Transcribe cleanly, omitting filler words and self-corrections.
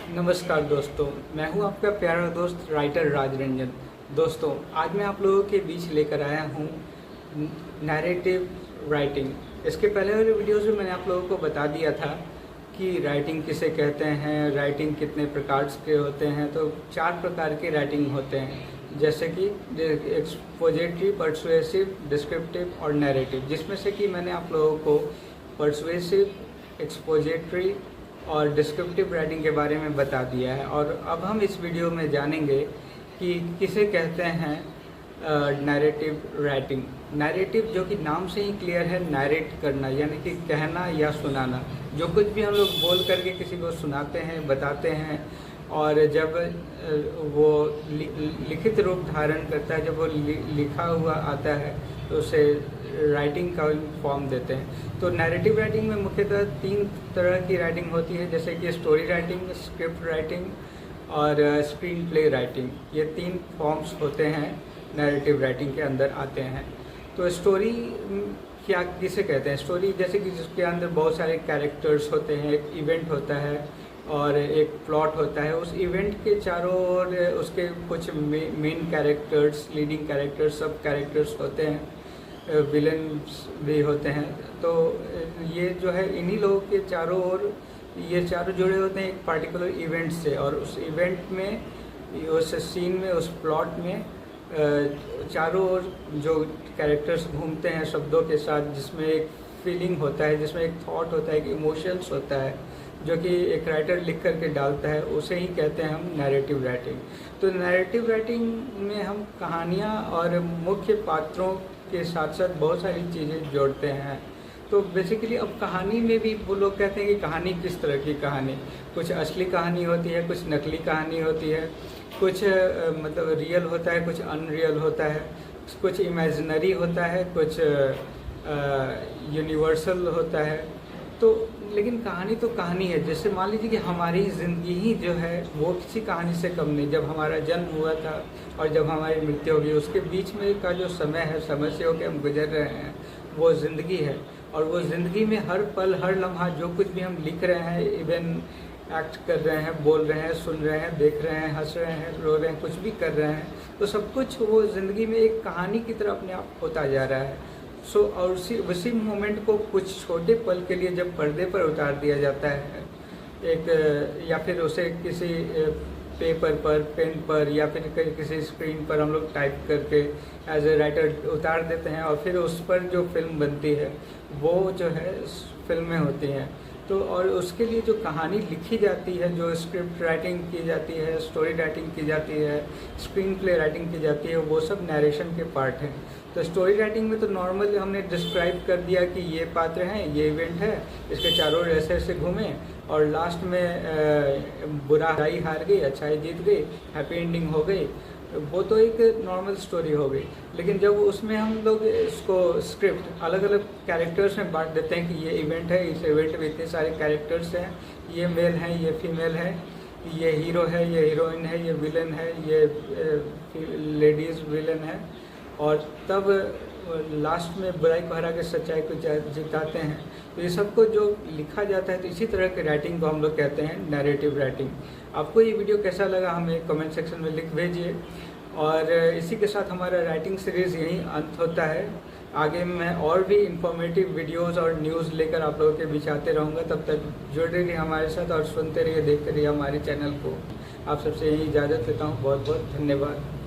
नमस्कार दोस्तों, मैं हूं आपका प्यारा दोस्त राइटर राज रंजन। दोस्तों, आज मैं आप लोगों के बीच लेकर आया हूं नैरेटिव राइटिंग। इसके पहले वाले वीडियोज़ में मैंने आप लोगों को बता दिया था कि राइटिंग किसे कहते हैं, राइटिंग कितने प्रकार के होते हैं। तो 4 प्रकार के राइटिंग होते हैं, जैसे कि एक्सपोजिटरी, पर्सुएसिव, डिस्क्रिप्टिव और नैरेटिव। जिसमें से कि मैंने आप लोगों को पर्सुएसिव, एक्सपोजिटरी और डिस्क्रिप्टिव राइटिंग के बारे में बता दिया है। और अब हम इस वीडियो में जानेंगे कि किसे कहते हैं नैरेटिव राइटिंग। नैरेटिव, जो कि नाम से ही क्लियर है, नैरेट करना यानी कि कहना या सुनाना। जो कुछ भी हम लोग बोल करके किसी को सुनाते हैं, बताते हैं, और जब वो लिखित रूप धारण करता है, जब वो लिखा हुआ आता है, तो उसे राइटिंग का फॉर्म देते हैं। तो नैरेटिव राइटिंग में मुख्यतः 3 तरह की राइटिंग होती है, जैसे कि स्टोरी राइटिंग, स्क्रिप्ट राइटिंग और स्क्रीन प्ले राइटिंग। ये 3 फॉर्म्स होते हैं, नैरेटिव राइटिंग के अंदर आते हैं। तो स्टोरी क्या किसे कहते हैं? स्टोरी जैसे कि जिसके अंदर बहुत सारे कैरेक्टर्स होते हैं, एक इवेंट होता है और एक प्लॉट होता है। उस इवेंट के चारों ओर उसके कुछ मेन कैरेक्टर्स, लीडिंग कैरेक्टर्स, सब कैरेक्टर्स होते हैं, विलन्स भी होते हैं। तो ये जो है, इन्हीं लोगों के चारों ओर ये चारों जुड़े होते हैं एक पार्टिकुलर इवेंट से। और उस इवेंट में, उस सीन में, उस प्लॉट में चारों ओर जो कैरेक्टर्स घूमते हैं शब्दों के साथ, जिसमें एक फीलिंग होता है, जिसमें एक थॉट होता है, एक इमोशंस होता है, जो कि एक राइटर लिख करके डालता है, उसे ही कहते हैं हम नैरेटिव राइटिंग। तो नैरेटिव राइटिंग में हम कहानियाँ और मुख्य पात्रों के साथ साथ बहुत सारी चीज़ें जोड़ते हैं। तो बेसिकली अब कहानी में भी वो लोग कहते हैं कि कहानी किस तरह की कहानी, कुछ असली कहानी होती है, कुछ नकली कहानी होती है, कुछ मतलब रियल होता है, कुछ अनरियल होता है, कुछ इमेजिनरी होता है, कुछ यूनिवर्सल होता है। तो लेकिन कहानी तो कहानी है। जैसे मान लीजिए कि हमारी ज़िंदगी ही जो है वो किसी कहानी से कम नहीं। जब हमारा जन्म हुआ था और जब हमारी मृत्यु होगी, उसके बीच में का जो समय है, समय से होकर हम गुजर रहे हैं, वो ज़िंदगी है। और वो ज़िंदगी में हर पल, हर लम्हा, जो कुछ भी हम लिख रहे हैं, इवन एक्ट कर रहे हैं, बोल रहे हैं, सुन रहे हैं, देख रहे हैं, हंस रहे हैं, रो रहे हैं, कुछ भी कर रहे हैं, तो सब कुछ वो ज़िंदगी में एक कहानी की तरह अपने आप होता जा रहा है। और उसी मोमेंट को कुछ छोटे पल के लिए जब पर्दे पर उतार दिया जाता है, एक या फिर उसे किसी पेपर पर, पेन पर, या फिर किसी स्क्रीन पर हम लोग टाइप करके एज ए राइटर उतार देते हैं, और फिर उस पर जो फिल्म बनती है वो जो है फिल्में होती हैं। तो और उसके लिए जो कहानी लिखी जाती है, जो स्क्रिप्ट राइटिंग की जाती है, स्टोरी राइटिंग की जाती है, स्क्रीन प्ले राइटिंग की जाती है, वो सब नरेशन के पार्ट हैं। तो स्टोरी राइटिंग में तो नॉर्मली हमने डिस्क्राइब कर दिया कि ये पात्र हैं, ये इवेंट है, इसके चारों ओर ऐसे ऐसे घूमे, और लास्ट में बुराई हार गई, अच्छाई जीत गई, हैप्पी एंडिंग हो गई। वो तो एक नॉर्मल स्टोरी हो गई। लेकिन जब उसमें हम लोग इसको स्क्रिप्ट अलग अलग कैरेक्टर्स में बांट देते हैं कि ये इवेंट है, इस इवेंट में इतने सारे कैरेक्टर्स हैं, ये मेल हैं, ये फीमेल है, ये हीरो है, ये हीरोइन है, ये विलन है, ये लेडीज़ विलन है, और तब लास्ट में बुराई को हरा के सच्चाई को जिताते हैं। तो ये सबको जो लिखा जाता है, तो इसी तरह के राइटिंग को हम लोग कहते हैं नैरेटिव राइटिंग। आपको ये वीडियो कैसा लगा हमें कमेंट सेक्शन में लिख भेजिए। और इसी के साथ हमारा राइटिंग सीरीज़ यहीं अंत होता है। आगे मैं और भी इंफॉर्मेटिव वीडियोस और न्यूज़ लेकर आप लोगों के बीच आते रहूँगा। तब तक जुड़े रहिए हमारे साथ और सुनते रहिए, देखते रहिए हमारे चैनल को। आप सबसे यही इजाज़त लेता हूँ। बहुत बहुत धन्यवाद।